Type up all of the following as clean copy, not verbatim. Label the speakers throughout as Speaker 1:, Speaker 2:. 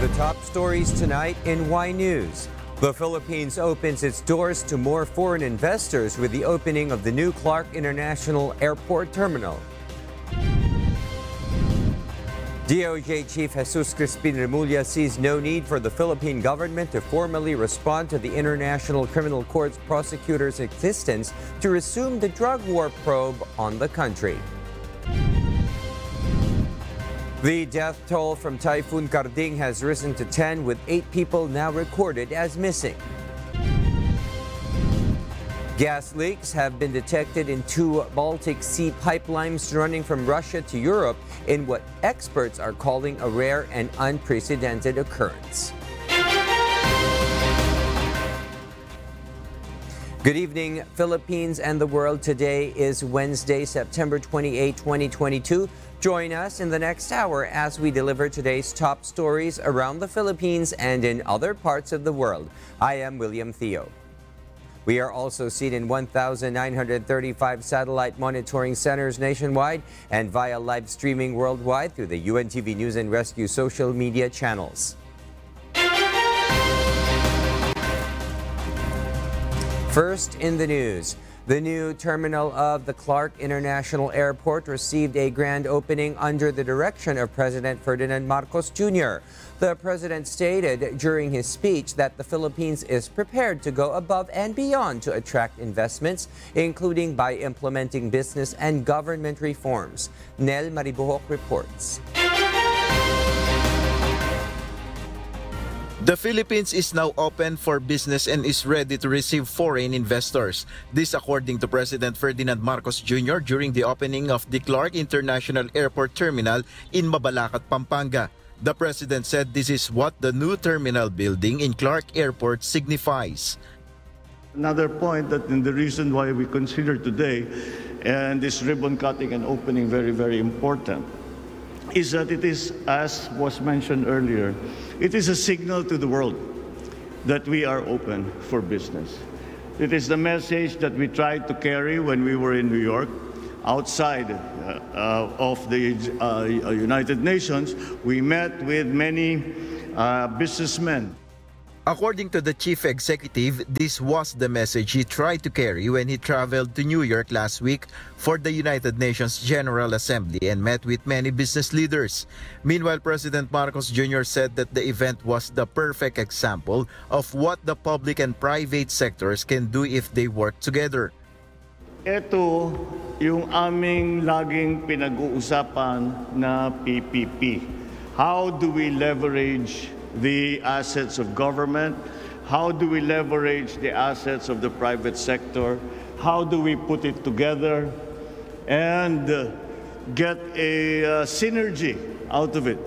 Speaker 1: The top stories tonight in Y News. The Philippines opens its doors to more foreign investors with the opening of the new Clark International Airport Terminal. DOJ Chief Jesus Crispin Remulla sees no need for the Philippine government to formally respond to the International Criminal Court's prosecutor's insistence to resume the drug war probe on the country. The death toll from Typhoon Karding has risen to 10, with 8 people now recorded as missing. Gas leaks have been detected in 2 Baltic Sea Pipelines running from Russia to Europe in what experts are calling a rare and unprecedented occurrence. Good evening, Philippines and the world. Today is Wednesday, September 28, 2022. Join us in the next hour as we deliver today's top stories around the Philippines and in other parts of the world. I am William Theo. We are also seen in 1,935 satellite monitoring centers nationwide and via live streaming worldwide through the UNTV News and Rescue social media channels. First in the news, the new terminal of the Clark International Airport received a grand opening under the direction of President Ferdinand Marcos Jr. The president stated during his speech that the Philippines is prepared to go above and beyond to attract investments, including by implementing business and government reforms. Nel Maribuhok reports.
Speaker 2: The Philippines is now open for business and is ready to receive foreign investors. This according to President Ferdinand Marcos Jr. during the opening of the Clark International Airport Terminal in Mabalacat, Pampanga. The president said this is what the new terminal building in Clark Airport signifies.
Speaker 3: Another point that in the reason why we consider today and this ribbon cutting and opening very important is that it is, as was mentioned earlier, it is a signal to the world that we are open for business. It is the message that we tried to carry when we were in New York, outside of the United Nations. We met with many businessmen.
Speaker 2: According to the chief executive, this was the message he tried to carry when he traveled to New York last week for the United Nations General Assembly and met with many business leaders. Meanwhile, President Marcos Jr. said that the event was the perfect example of what the public and private sectors can do if they work together.
Speaker 3: Ito yung aming laging pinag-uusapan na PPP. How do we leverage the assets of government? How do we leverage the assets of the private sector? How do we put it together and get a synergy out of it?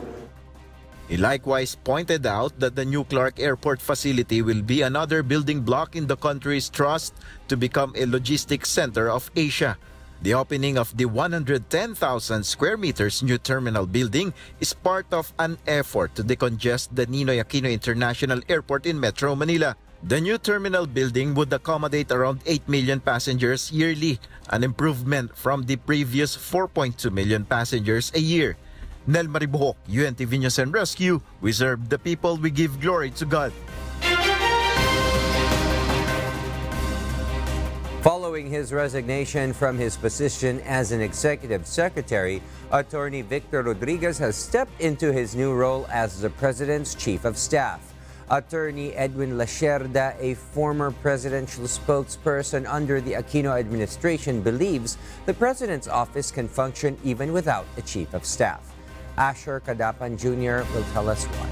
Speaker 2: He likewise pointed out that the new Clark Airport facility will be another building block in the country's thrust to become a logistics center of Asia. The opening of the 110,000 square meters new terminal building is part of an effort to decongest the Ninoy Aquino International Airport in Metro Manila. The new terminal building would accommodate around 8 million passengers yearly, an improvement from the previous 4.2 million passengers a year. Nel Maribuhok, UNTV News and Rescue. We serve the people, we give glory to God.
Speaker 1: Following his resignation from his position as an executive secretary, Attorney Victor Rodriguez has stepped into his new role as the President's Chief of Staff. Attorney Edwin Lacierda, a former presidential spokesperson under the Aquino administration, believes the President's office can function even without a Chief of Staff. Asher Kadapan Jr. will tell us why.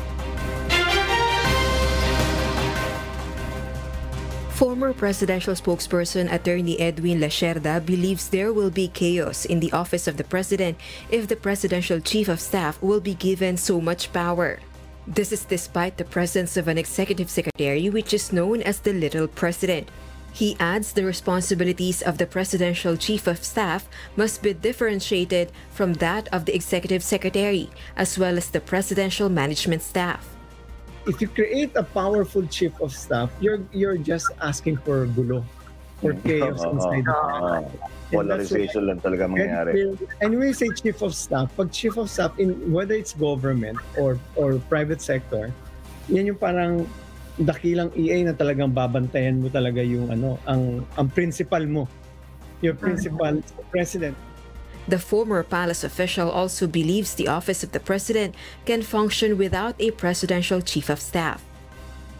Speaker 4: Former presidential spokesperson Attorney Edwin Lacierda believes there will be chaos in the office of the president if the presidential chief of staff will be given so much power. This is despite the presence of an executive secretary, which is known as the Little President. He adds the responsibilities of the presidential chief of staff must be differentiated from that of the executive secretary, as well as the presidential management staff.
Speaker 5: If you create a powerful chief of staff, you're just asking for gulo. or chaos inside the country.
Speaker 6: Polarization lang talaga mangyayari.
Speaker 5: And when we say chief of staff, pag chief of staff, whether it's government or private sector, yan yung parang dakilang EA na talagang babantayan mo talaga yung ang principal mo. Your principal president.
Speaker 4: The former palace official also believes the office of the president can function without a presidential chief of staff.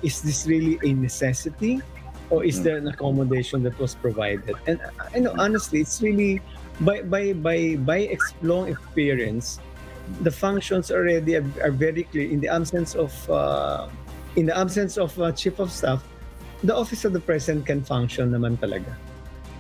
Speaker 5: Is this really a necessity? Or is there an accommodation that was provided? And I know honestly, it's really by long experience, the functions already are very clear. In the absence of chief of staff, the office of the president can function naman talaga.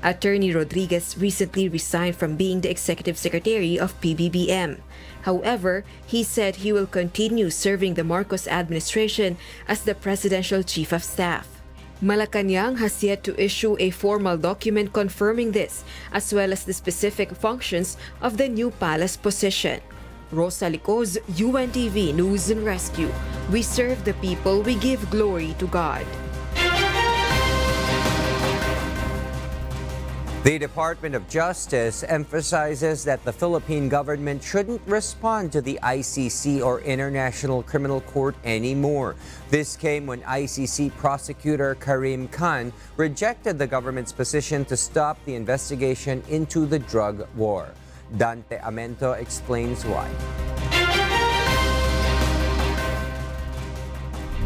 Speaker 4: Attorney Rodriguez recently resigned from being the executive secretary of PBBM. However, he said he will continue serving the Marcos administration as the presidential chief of staff. Malacanang has yet to issue a formal document confirming this, as well as the specific functions of the new palace position. Rosa Licoz, UNTV News and Rescue. We serve the people, we give glory to God.
Speaker 1: The Department of Justice emphasizes that the Philippine government shouldn't respond to the ICC or International Criminal Court anymore. This came when ICC prosecutor Karim Khan rejected the government's position to stop the investigation into the drug war. Dante Amento explains why.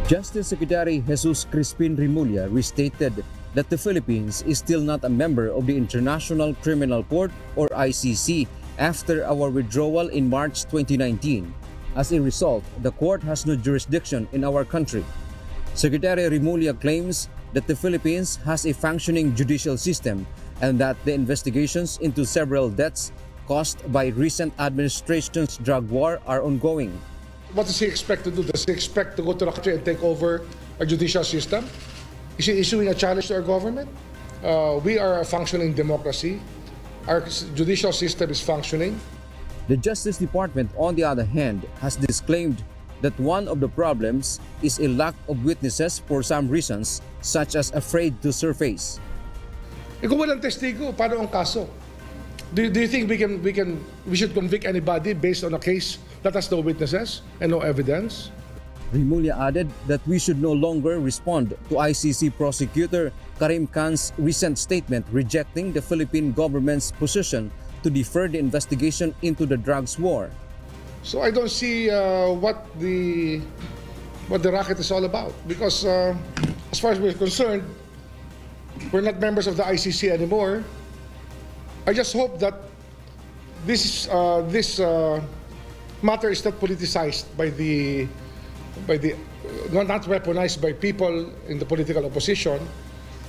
Speaker 7: Justice Secretary Jesus Crispin Rimulya restated that the Philippines is still not a member of the International Criminal Court or ICC after our withdrawal in March 2019. As a result, the court has no jurisdiction in our country. Secretary Rimulya claims that the Philippines has a functioning judicial system and that the investigations into several deaths caused by recent administration's drug war are ongoing.
Speaker 8: What does he expect to do? Does he expect to go to the country and take over our judicial system? Is he issuing a challenge to our government? We are a functioning democracy. Our judicial system is functioning.
Speaker 7: The Justice Department, on the other hand, has disclaimed that one of the problems is a lack of witnesses for some reasons, such as afraid to surface.
Speaker 8: Kung walang testigo, paano ang kaso? Do you think we should convict anybody based on a case that has no witnesses and no evidence?
Speaker 7: Rimulya added that we should no longer respond to ICC prosecutor Karim Khan's recent statement rejecting the Philippine government's position to defer the investigation into the drugs war.
Speaker 8: So I don't see what the racket is all about, because as far as we're concerned, we're not members of the ICC anymore. I just hope that this matter is not politicized not weaponized by people in the political opposition,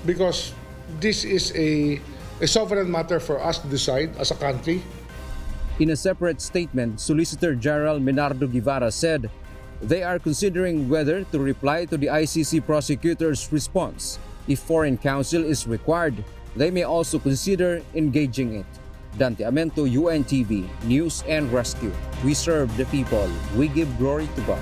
Speaker 8: because this is a sovereign matter for us to decide as a country.
Speaker 7: In a separate statement, Solicitor General Menardo Guevara said they are considering whether to reply to the ICC prosecutor's response. If foreign counsel is required, they may also consider engaging it. Dante Amento, UNTV, News and Rescue. We serve the people. We give glory to God.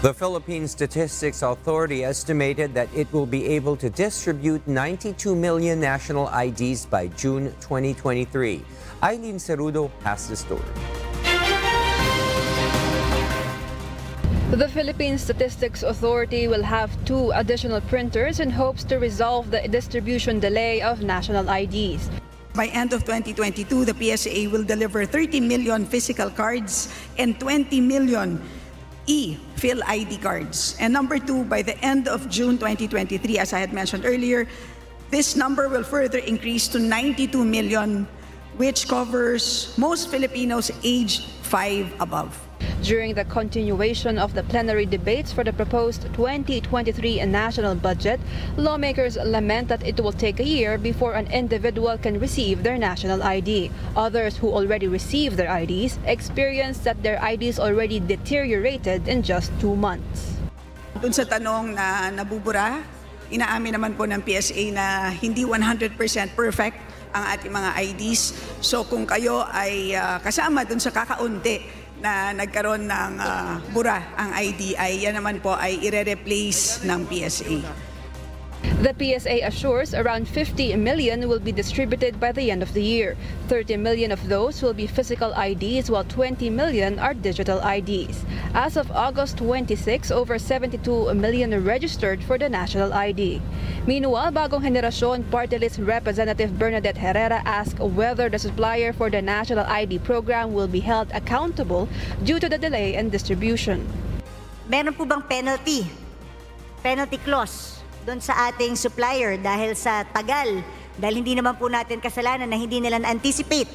Speaker 1: The Philippine Statistics Authority estimated that it will be able to distribute 92 million national IDs by June 2023. Eileen Cerudo has the story.
Speaker 9: The Philippine Statistics Authority will have 2 additional printers in hopes to resolve the distribution delay of national IDs.
Speaker 10: By end of 2022, the PSA will deliver 30 million physical cards and 20 million e-Phil ID cards. And number 2, by the end of June 2023, as I had mentioned earlier, this number will further increase to 92 million, which covers most Filipinos aged 5 above.
Speaker 9: During the continuation of the plenary debates for the proposed 2023 national budget, lawmakers lament that it will take a year before an individual can receive their national ID. Others who already received their IDs experience that their IDs already deteriorated in just 2 months.
Speaker 10: Dun sa tanong na nabubura, inaamin naman po ng PSA na hindi 100% perfect ang ating mga IDs. So kung kayo ay kasama dun sa kakaunti na nagkaroon ng bura ang ID ay yan naman po ay ire-replace ng PSA.
Speaker 9: The PSA assures around 50 million will be distributed by the end of the year. 30 million of those will be physical IDs while 20 million are digital IDs. As of August 26, over 72 million registered for the national ID. Meanwhile, Bagong Henerasyon Party List Representative Bernadette Herrera asked whether the supplier for the national ID program will be held accountable due to the delay in distribution.
Speaker 11: Meron po bang penalty clause doon sa ating supplier dahil sa tagal, dahil hindi naman po natin kasalanan na hindi nila na-anticipate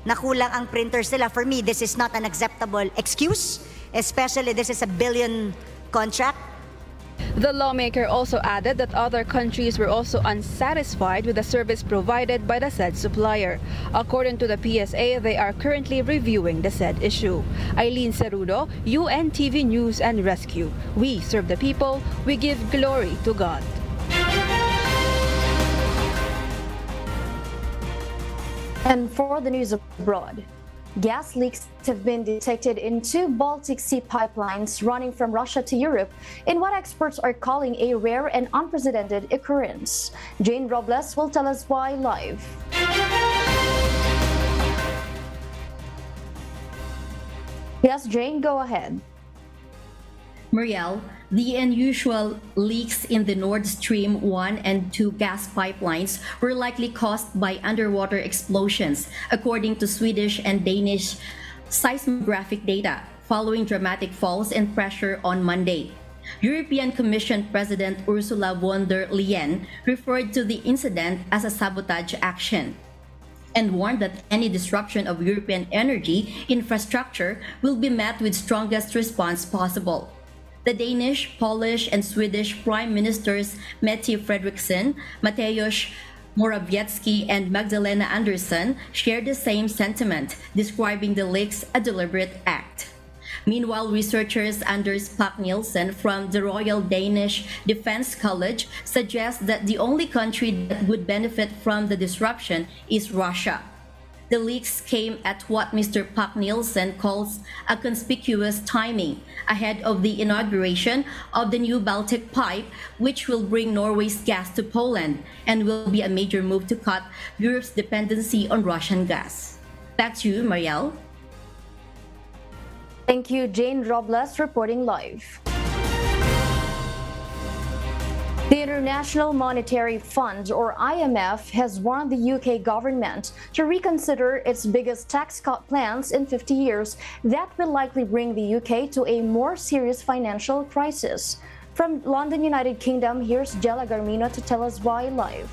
Speaker 11: na kulang ang printers nila? For me, this is not an acceptable excuse, especially this is a billion contract.
Speaker 9: The lawmaker also added that other countries were also unsatisfied with the service provided by the said supplier. According to the PSA, they are currently reviewing the said issue. Eileen Cerudo, UNTV News and Rescue. We serve the people, we give glory to God.
Speaker 12: And for the news abroad, gas leaks have been detected in 2 Baltic Sea pipelines running from Russia to Europe in what experts are calling a rare and unprecedented occurrence. Jane Robles will tell us why live. Yes, Jane, go ahead.
Speaker 13: Marielle, the unusual leaks in the Nord Stream 1 and 2 gas pipelines were likely caused by underwater explosions, according to Swedish and Danish seismographic data, following dramatic falls in pressure on Monday. European Commission President Ursula von der Leyen referred to the incident as a sabotage action and warned that any disruption of European energy infrastructure will be met with strongest response possible. The Danish, Polish, and Swedish Prime Ministers Mette Frederiksen, Mateusz Morawiecki, and Magdalena Andersson shared the same sentiment, describing the leaks a deliberate act. Meanwhile, researchers Anders Pak-Nielsen from the Royal Danish Defence College suggest that the only country that would benefit from the disruption is Russia. The leaks came at what Mr. Pak-Nielsen calls a conspicuous timing ahead of the inauguration of the new Baltic pipe, which will bring Norway's gas to Poland and will be a major move to cut Europe's dependency on Russian gas. Back to you, Marielle.
Speaker 12: Thank you, Jane Robles, reporting live. The International Monetary Fund, or IMF, has warned the UK government to reconsider its biggest tax cut plans in 50 years that will likely bring the UK to a more serious financial crisis. From London, United Kingdom, here's Jella Garmino to tell us why live.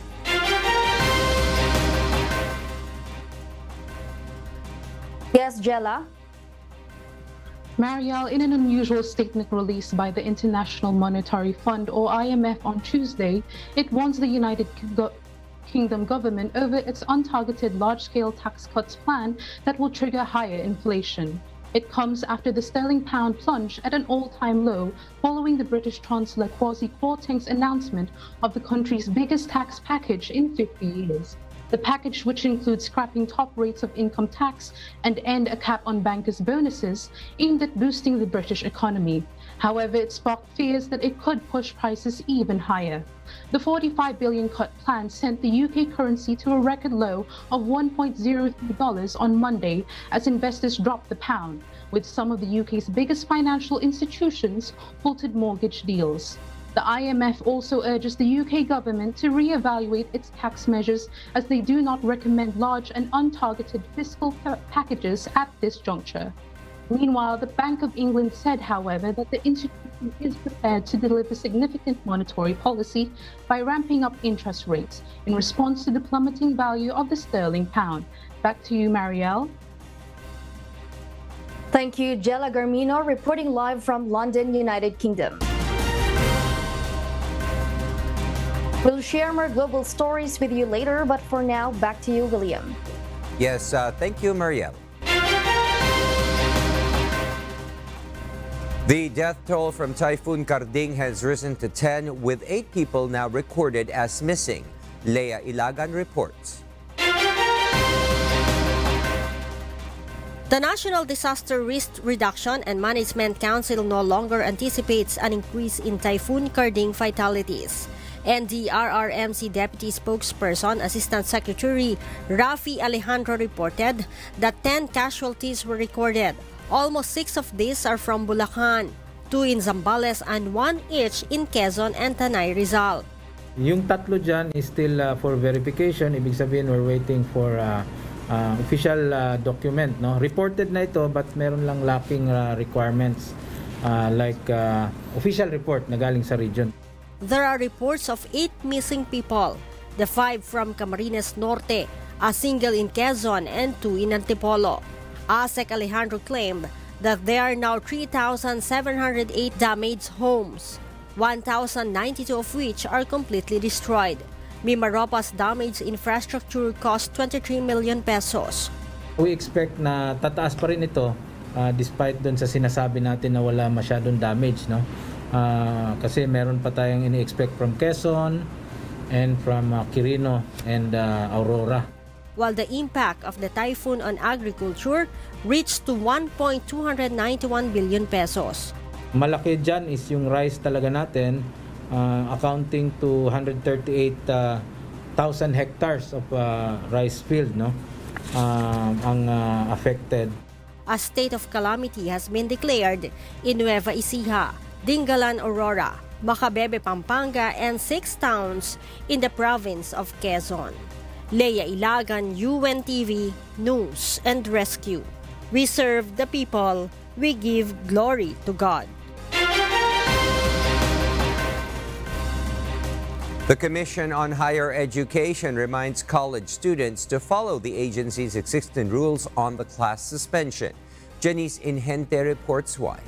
Speaker 12: Yes, Jella?
Speaker 14: Marielle, in an unusual statement released by the International Monetary Fund, or IMF, on Tuesday, it warns the United Kingdom government over its untargeted large-scale tax cuts plan that will trigger higher inflation. It comes after the sterling pound plunged at an all-time low following the British Chancellor Kwasi Kwarteng's announcement of the country's biggest tax package in 50 years. The package, which includes scrapping top rates of income tax and end a cap on bankers' bonuses, aimed at boosting the British economy. However, it sparked fears that it could push prices even higher. The $45 billion cut plan sent the UK currency to a record low of $1.03 on Monday as investors dropped the pound, with some of the UK's biggest financial institutions halted mortgage deals. The IMF also urges the UK government to re-evaluate its tax measures as they do not recommend large and untargeted fiscal packages at this juncture. Meanwhile, the Bank of England said, however, that the institution is prepared to deliver significant monetary policy by ramping up interest rates in response to the plummeting value of the sterling pound. Back to you, Marielle.
Speaker 12: Thank you, Jella Garmino, reporting live from London, United Kingdom. We'll share more global stories with you later, but for now, back to you, William.
Speaker 1: Yes, thank you, Marielle. The death toll from Typhoon Karding has risen to 10, with 8 people now recorded as missing. Leah Ilagan reports.
Speaker 15: The National Disaster Risk Reduction and Management Council no longer anticipates an increase in Typhoon Karding fatalities. NDRRMC Deputy Spokesperson Assistant Secretary Rafi Alejandro reported that 10 casualties were recorded. Almost 6 of these are from Bulacan, 2 in Zambales and 1 each in Quezon and Tanay Rizal.
Speaker 16: Yung tatlo dyan is still for verification. Ibig sabihin we're waiting for official document. No? Reported na ito but meron lang lacking requirements like official report na galing sa region.
Speaker 15: There are reports of 8 missing people, the 5 from Camarines Norte, a single in Quezon and 2 in Antipolo. ASEC Alejandro claimed that there are now 3,708 damaged homes, 1,092 of which are completely destroyed. Mimaropa's damaged infrastructure cost 23 million pesos.
Speaker 16: We expect na tataas pa rin ito despite dun sa sinasabi natin na wala masyadong damage, no? Kasi meron pa tayong ini-expect from Quezon and from Quirino and Aurora.
Speaker 15: While the impact of the typhoon on agriculture reached to 1.291 billion pesos.
Speaker 16: Malaki dyan is yung rice talaga natin, accounting to 138,000 hectares of rice field, no? Ang affected.
Speaker 15: A state of calamity has been declared in Nueva Ecija, Dingalan, Aurora, Macabebe, Pampanga, and 6 towns in the province of Quezon. Leia Ilagan, UNTV, News and Rescue. We serve the people, we give glory to God.
Speaker 1: The Commission on Higher Education reminds college students to follow the agency's existing rules on the class suspension. Janice Inhente reports why.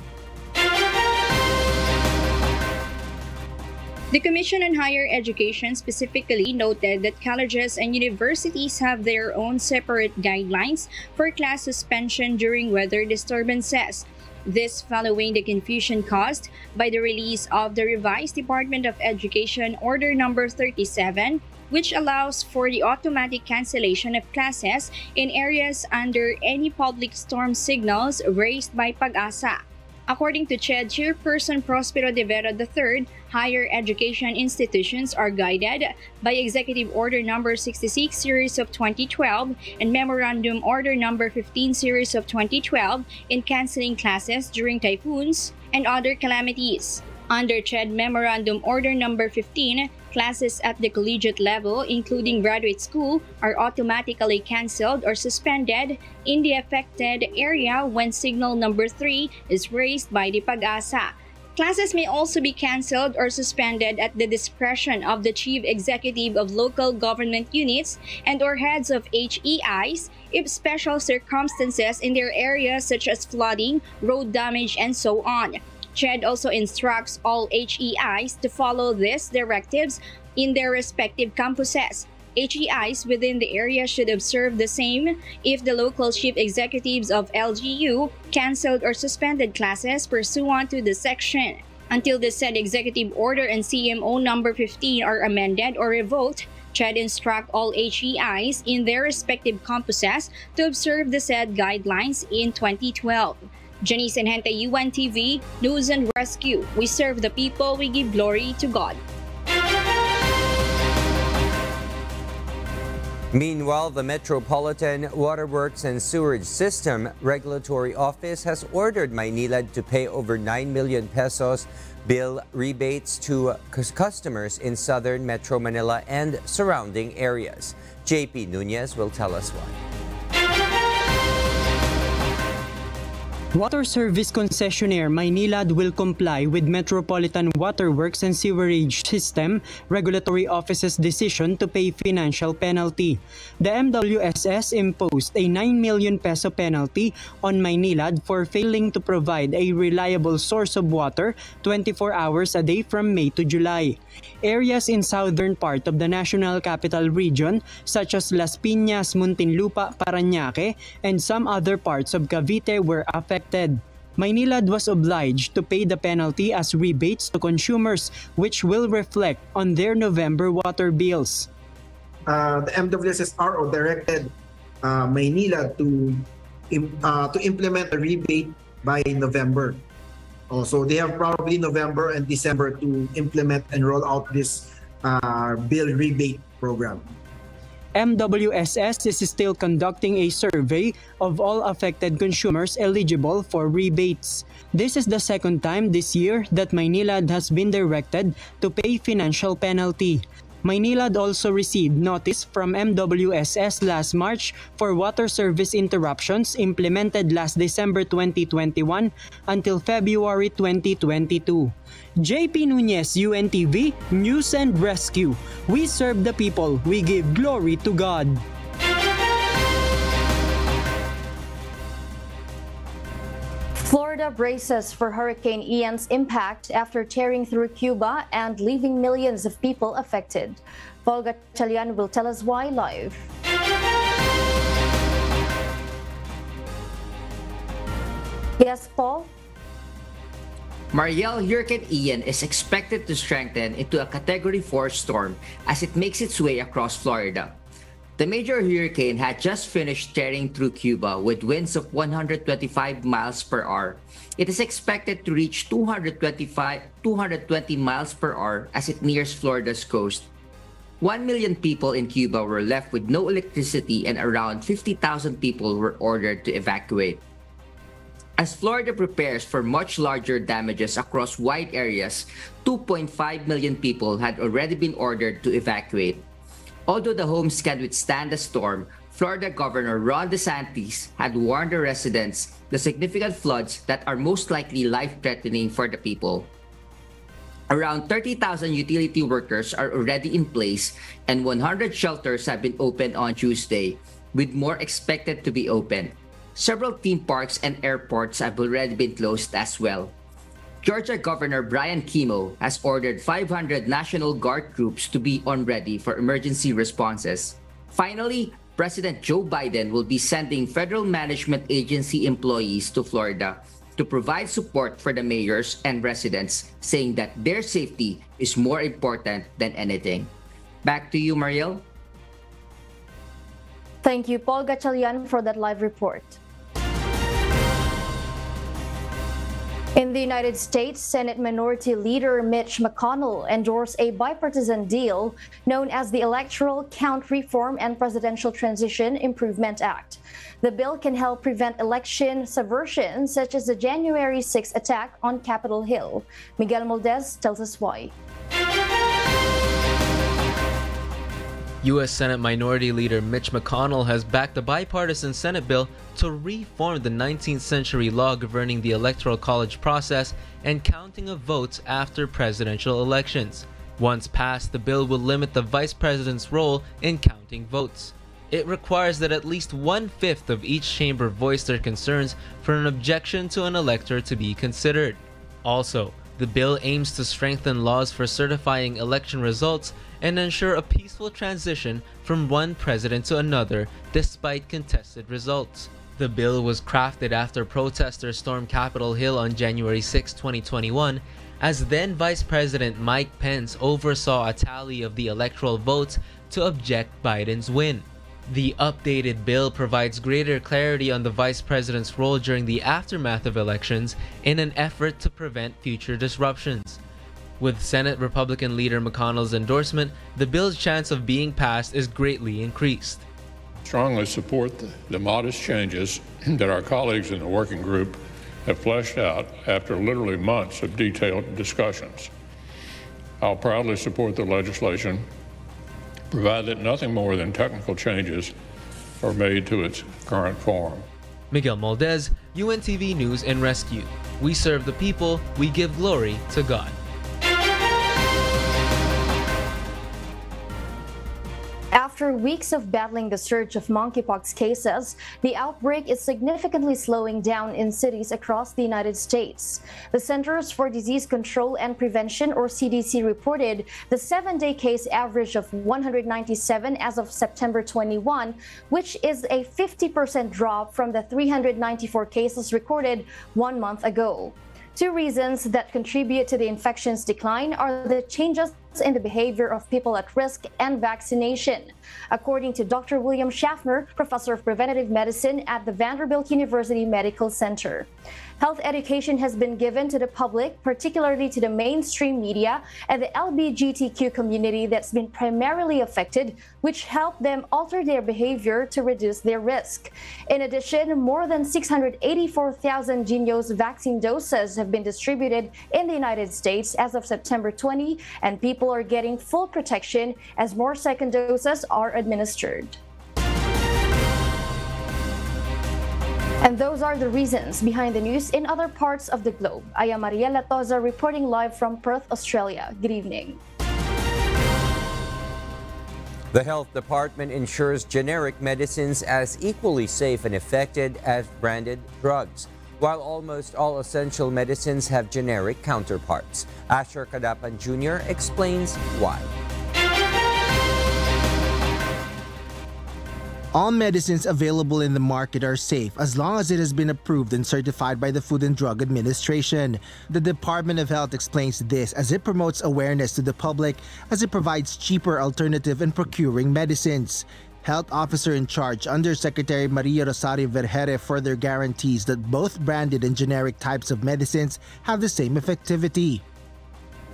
Speaker 17: The Commission on Higher Education specifically noted that colleges and universities have their own separate guidelines for class suspension during weather disturbances. This following the confusion caused by the release of the revised Department of Education Order Number 37, which allows for the automatic cancellation of classes in areas under any public storm signals raised by Pag-asa. According to CHED Chairperson Prospero de Vera III, higher education institutions are guided by Executive Order Number 66 Series of 2012 and Memorandum Order Number 15 Series of 2012 in canceling classes during typhoons and other calamities. Under CHED Memorandum Order Number 15, classes at the collegiate level, including graduate school, are automatically canceled or suspended in the affected area when signal number 3 is raised by the Pag-asa. Classes may also be canceled or suspended at the discretion of the Chief Executive of local government units and or heads of HEIs if special circumstances in their areas such as flooding, road damage, and so on. CHED also instructs all HEIs to follow these directives in their respective campuses. HEIs within the area should observe the same if the local chief executives of LGU canceled or suspended classes pursuant to the section. Until the said executive order and CMO number 15 are amended or revoked, CHED instruct all HEIs in their respective campuses to observe the said guidelines in 2012. Janice Inhente, UNTV, News and Rescue. We serve the people, we give glory to God.
Speaker 1: Meanwhile, the Metropolitan Waterworks and Sewerage System Regulatory Office has ordered Maynilad to pay over 9 million pesos bill rebates to customers in southern Metro Manila and surrounding areas. JP Nunez will tell us why.
Speaker 18: Water Service Concessionaire Maynilad will comply with Metropolitan Waterworks and Sewerage System Regulatory Office's decision to pay financial penalty. The MWSS imposed a 9 million peso penalty on Maynilad for failing to provide a reliable source of water 24 hours a day from May to July. Areas in southern part of the National Capital Region such as Las Piñas, Muntinlupa, Parañaque, and some other parts of Cavite were affected. Maynilad was obliged to pay the penalty as rebates to consumers, which will reflect on their November water bills.
Speaker 19: The MWSSRO directed Maynilad to to implement a rebate by November. So they have probably November and December to implement and roll out this bill rebate program.
Speaker 18: MWSS is still conducting a survey of all affected consumers eligible for rebates. This is the second time this year that Maynilad has been directed to pay financial penalty. Maynilad also received notice from MWSS last March for water service interruptions implemented last December 2021 until February 2022. JP Nunez, UNTV, News and Rescue. We serve the people, we give glory to God.
Speaker 12: Florida braces for Hurricane Ian's impact after tearing through Cuba and leaving millions of people affected. Paul Gatchalian will tell us why live. Yes, Paul?
Speaker 20: Mariel, Hurricane Ian is expected to strengthen into a Category 4 storm as it makes its way across Florida. The major hurricane had just finished tearing through Cuba with winds of 125 miles per hour. It is expected to reach 220 miles per hour as it nears Florida's coast. 1 million people in Cuba were left with no electricity and around 50,000 people were ordered to evacuate. As Florida prepares for much larger damages across wide areas, 2.5 million people had already been ordered to evacuate. Although the homes can withstand the storm, Florida Governor Ron DeSantis had warned the residents the significant floods that are most likely life-threatening for the people. Around 30,000 utility workers are already in place and 100 shelters have been opened on Tuesday, with more expected to be opened. Several theme parks and airports have already been closed as well. Georgia Governor Brian Kimo has ordered 500 National Guard troops to be on ready for emergency responses. Finally, President Joe Biden will be sending Federal Management Agency employees to Florida to provide support for the mayors and residents, saying that their safety is more important than anything. Back to you, Mariel.
Speaker 12: Thank you, Paul Gatchalian, for that live report. In the United States, Senate Minority Leader Mitch McConnell endorsed a bipartisan deal known as the Electoral Count Reform and Presidential Transition Improvement Act. The bill can help prevent election subversion, such as the January 6 attack on Capitol Hill. Miguel Moldez tells us why.
Speaker 21: U.S. Senate Minority Leader Mitch McConnell has backed a bipartisan Senate bill to reform the 19th century law governing the Electoral College process and counting of votes after presidential elections. Once passed, the bill will limit the vice president's role in counting votes. It requires that at least 1/5 of each chamber voice their concerns for an objection to an elector to be considered. Also, the bill aims to strengthen laws for certifying election results and ensure a peaceful transition from one president to another despite contested results. The bill was crafted after protesters stormed Capitol Hill on January 6, 2021, as then Vice President Mike Pence oversaw a tally of the electoral votes to object Biden's win. The updated bill provides greater clarity on the vice president's role during the aftermath of elections in an effort to prevent future disruptions. With Senate Republican leader McConnell's endorsement, the bill's chance of being passed is greatly increased.
Speaker 22: Strongly support the modest changes that our colleagues in the working group have fleshed out after literally months of detailed discussions. I'll proudly support the legislation, provided nothing more than technical changes are made to its current form.
Speaker 21: Miguel Moldez, UNTV News and Rescue. We serve the people, we give glory to God.
Speaker 12: After weeks of battling the surge of monkeypox cases, the outbreak is significantly slowing down in cities across the United States. The Centers for Disease Control and Prevention, or CDC, reported the 7-day case average of 197 as of September 21, which is a 50% drop from the 394 cases recorded 1 month ago. Two reasons that contribute to the infection's decline are the changes in the behavior of people at risk and vaccination. According to Dr. William Schaffner, professor of preventive medicine at the Vanderbilt University Medical Center. Health education has been given to the public, particularly to the mainstream media and the LGBTQ community that's been primarily affected, which helped them alter their behavior to reduce their risk. In addition, more than 684,000 Jynneos vaccine doses have been distributed in the United States as of September 20, and people are getting full protection as more second doses are administered. And those are the reasons behind the news in other parts of the globe. I am Mariela Toza reporting live from Perth, Australia. Good evening.
Speaker 1: The health department ensures generic medicines as equally safe and effective as branded drugs, while almost all essential medicines have generic counterparts. Asher Kadapan Jr. explains why.
Speaker 2: All medicines available in the market are safe as long as it has been approved and certified by the Food and Drug Administration. The Department of Health explains this as it promotes awareness to the public as it provides cheaper alternative in procuring medicines. Health Officer in Charge Undersecretary Maria Rosario Vergere further guarantees that both branded and generic types of medicines have the same effectivity.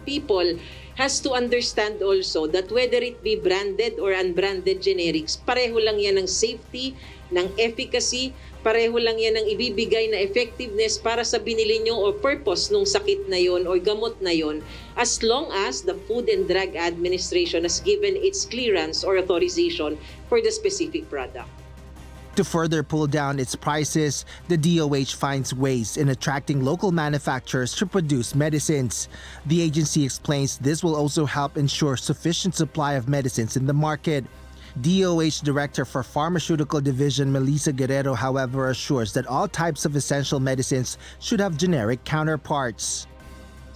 Speaker 3: People has to understand also that whether it be branded or unbranded generics, pareho lang yan ng safety, ng efficacy, pareho lang yan ng ibibigay na effectiveness para sa binili nyo o purpose nung sakit na yon o gamot na yon, as long as the Food and Drug Administration has given its clearance or authorization for the specific product.
Speaker 2: To further pull down its prices, the DOH finds ways in attracting local manufacturers to produce medicines. The agency explains this will also help ensure sufficient supply of medicines in the market. DOH Director for Pharmaceutical Division Melissa Guerrero, however, assures that all types of essential medicines should have generic counterparts.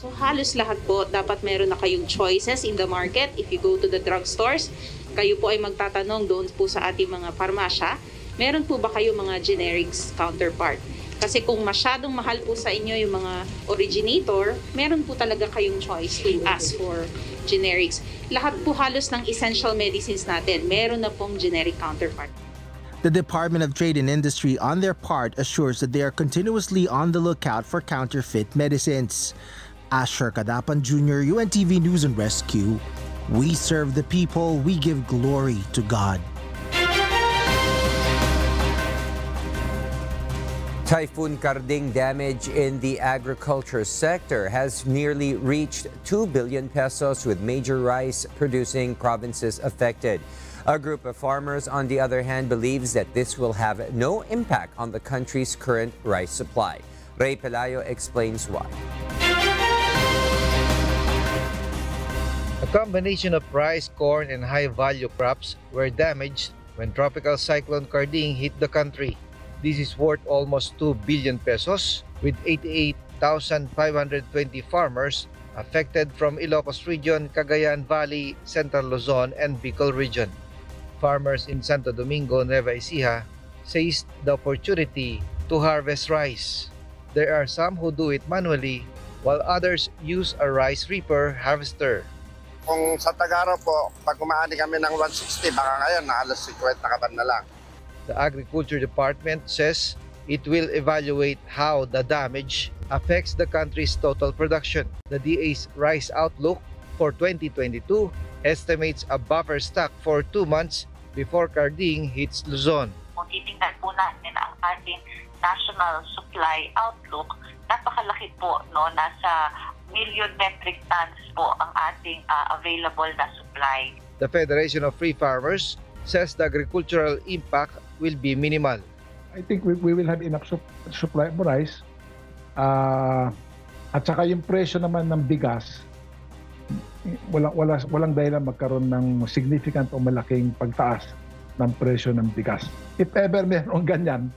Speaker 23: So halos lahat po dapat meron na kayong choices in the market. If you go to the drugstores, kayo po ay magtatanong doon po sa ating mga farmasya, meron po ba kayo mga generics counterpart? Kasi kung masyadong mahal po sa inyo yung mga originator, meron po talaga kayong choice to ask for generics. Lahat po halos ng essential medicines natin, meron na pong generic counterpart.
Speaker 2: The Department of Trade and Industry, on their part, assures that they are continuously on the lookout for counterfeit medicines. Asher Kadapan Jr., UNTV News and Rescue. We serve the people, we give glory to God.
Speaker 1: Typhoon Karding damage in the agriculture sector has nearly reached 2 billion pesos, with major rice-producing provinces affected. A group of farmers, on the other hand, believes that this will have no impact on the country's current rice supply. Ray Pelayo explains why.
Speaker 24: A combination of rice, corn, and high-value crops were damaged when Tropical Cyclone Karding hit the country. This is worth almost 2 billion pesos, with 88,520 farmers affected from Ilocos Region, Cagayan Valley, Central Luzon, and Bicol Region. Farmers in Santo Domingo, Nueva Ecija seized the opportunity to harvest rice. There are some who do it manually, while others use a rice reaper harvester.
Speaker 25: Kung sa Tagaraw po, pag kumaani kami ng 160, baka ngayon na alas 50 kaban na lang.
Speaker 24: The Agriculture Department says it will evaluate how the damage affects the country's total production. The DA's rice outlook for 2022 estimates a buffer stock for 2 months before Karding hits Luzon.
Speaker 26: Kung titingnan po natin ang ating national supply outlook, napakalaki po, no? Nasa million metric tons po ang ating available na supply.
Speaker 24: The Federation of Free Farmers says the agricultural impact will be minimal.
Speaker 27: I think we will have enough supply of rice. At saka yung presyo naman ng bigas, walang dahilan magkaroon ng significant o malaking pagtaas ng presyo ng bigas. If ever meron ganyan,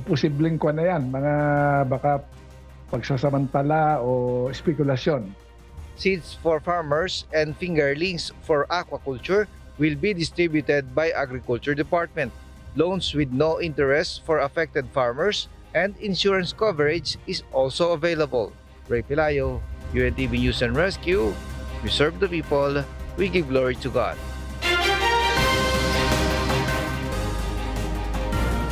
Speaker 27: posibleng ko na yan, mga baka pagsasamantala o spekulasyon.
Speaker 24: Seeds for farmers and fingerlings for aquaculture will be distributed by Agriculture Department. Loans with no interest for affected farmers and insurance coverage is also available. Ray Pelayo, UNTV News and Rescue, We serve the people, we give glory to God.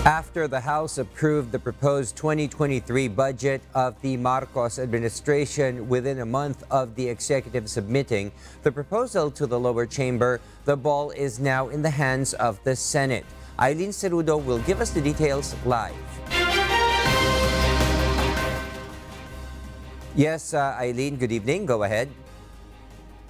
Speaker 1: After the House approved the proposed 2023 budget of the Marcos administration within a month of the executive submitting the proposal to the lower chamber, the ball is now in the hands of the Senate. Eileen Cerudo will give us the details live. Yes, Eileen, good evening. Go ahead.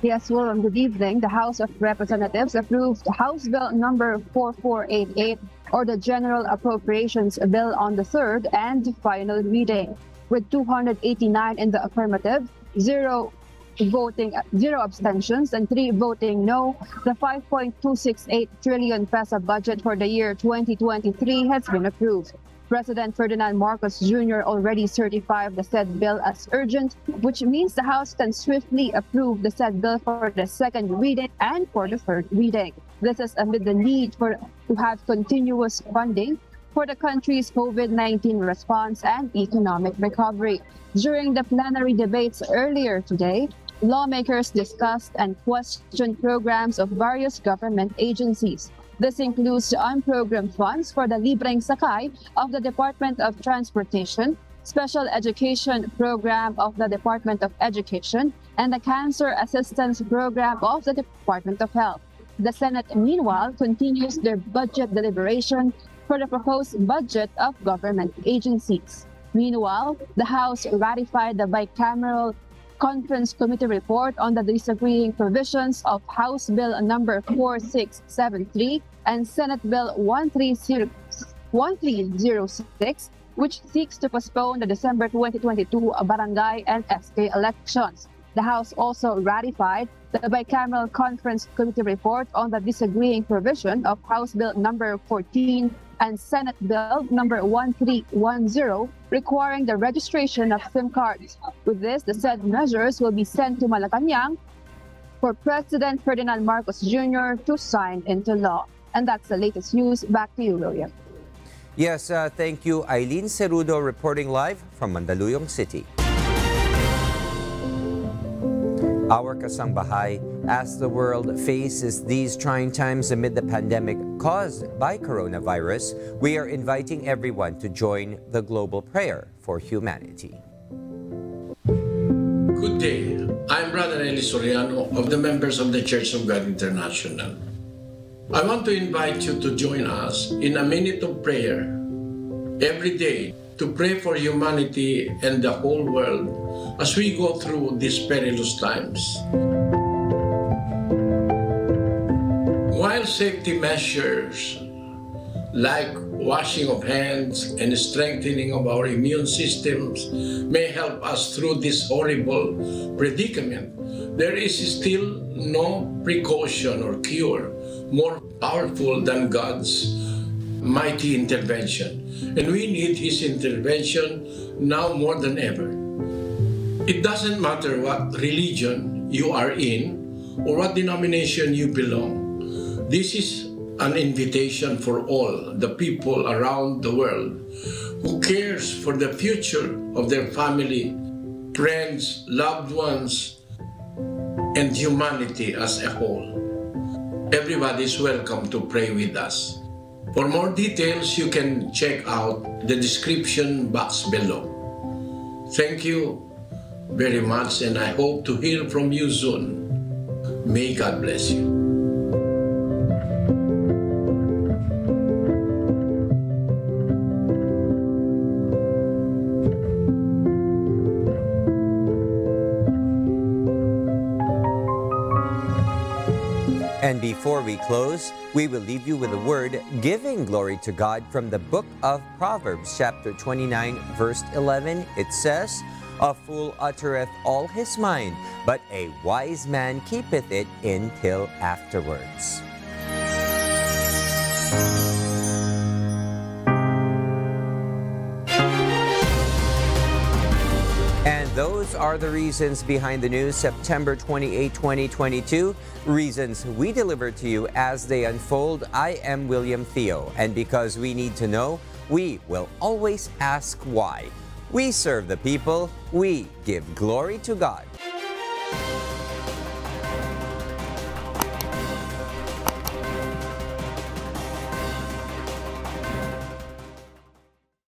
Speaker 9: Yes, well, good evening. The House of Representatives approved House Bill number 4488, or the General Appropriations Bill, on the third and final reading. With 289 in the affirmative, 0 abstentions, and 3 voting no, the 5.268 trillion peso budget for the year 2023 has been approved. President Ferdinand Marcos Jr. already certified the said bill as urgent, which means the House can swiftly approve the said bill for the second reading and for the third reading. This is amid the need to have continuous funding for the country's COVID-19 response and economic recovery. During the plenary debates earlier today, lawmakers discussed and questioned programs of various government agencies. This includes the unprogrammed funds for the Libreng Sakay of the Department of Transportation, Special Education Program of the Department of Education, and the Cancer Assistance Program of the Department of Health. The Senate, meanwhile, continues their budget deliberation for the proposed budget of government agencies. Meanwhile, the House ratified the bicameral Conference Committee report on the disagreeing provisions of House Bill number 4673 and Senate Bill 1306, which seeks to postpone the December 2022 barangay and SK elections. The House also ratified the bicameral Conference Committee report on the disagreeing provision of House Bill number 14 and Senate Bill number 1310, requiring the registration of SIM cards. With this, the said measures will be sent to Malacanang for President Ferdinand Marcos Jr. to sign into law. And that's the latest news. Back to you, William.
Speaker 1: Yes, thank you, Eileen Cerudo, reporting live from Mandaluyong City. Our kasangbahay, as the world faces these trying times amid the pandemic caused by coronavirus, we are inviting everyone to join the global prayer for humanity.
Speaker 4: Good day. I'm Brother Eli Soriano of the members of the Church of God International. I want to invite you to join us in a minute of prayer every day to pray for humanity and the whole world as we go through these perilous times. While safety measures like washing of hands and strengthening of our immune systems may help us through this horrible predicament, there is still no precaution or cure more powerful than God's mighty intervention. And we need His intervention now more than ever. It doesn't matter what religion you are in or what denomination you belong. This is an invitation for all the people around the world who cares for the future of their family, friends, loved ones, and humanity as a whole. Everybody is welcome to pray with us. For more details, you can check out the description box below. Thank you very much, and I hope to hear from you soon. May God bless you.
Speaker 1: And before we close, we will leave you with a word giving glory to God from the book of Proverbs, chapter 29, verse 11. It says, "A fool uttereth all his mind, but a wise man keepeth it until afterwards." And those are the reasons behind the news, September 28, 2022. Reasons we deliver to you as they unfold. I am William Theo, and because we need to know, we will always ask why. We serve the people, we give glory to God.